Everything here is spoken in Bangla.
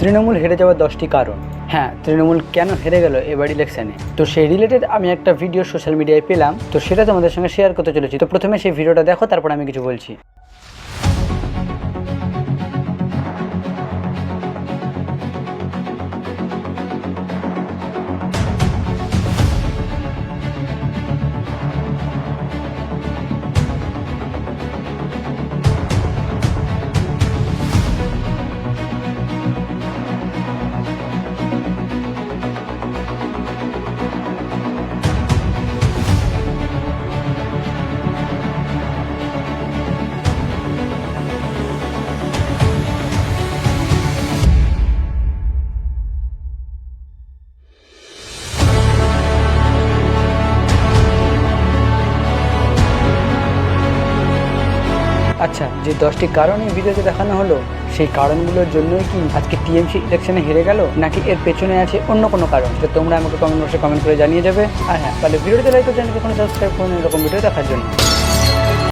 তৃণমূল হেরে যাওয়ার 10টি কারণ। হ্যাঁ, তৃণমূল কেন হেরে গেল এবার ইলেকশনে, তো সেই রিলেটেড আমি একটা ভিডিও সোশ্যাল মিডিয়ায় পেলাম, তো সেটা তোমাদের সঙ্গে শেয়ার করতে চলেছি। তো প্রথমে সেই ভিডিওটা দেখো, তারপর আমি কিছু বলছি। আচ্ছা, যে 10টি কারণ এই ভিডিওতে দেখানো হলো, সেই কারণগুলোর জন্যই কি আজকে টিএমসি ইলেকশনে হেরে গেল, নাকি এর পেছনে আছে অন্য কোনো কারণ, সেটা তোমরা আমাকে কমেন্ট বক্সে কমেন্ট করে জানিয়ে যাবে। আর হ্যাঁ, তাহলে ভিডিওতে লাইক করে চ্যানেলকে সাবস্ক্রাইব করুন এরকম ভিডিও দেখার জন্য।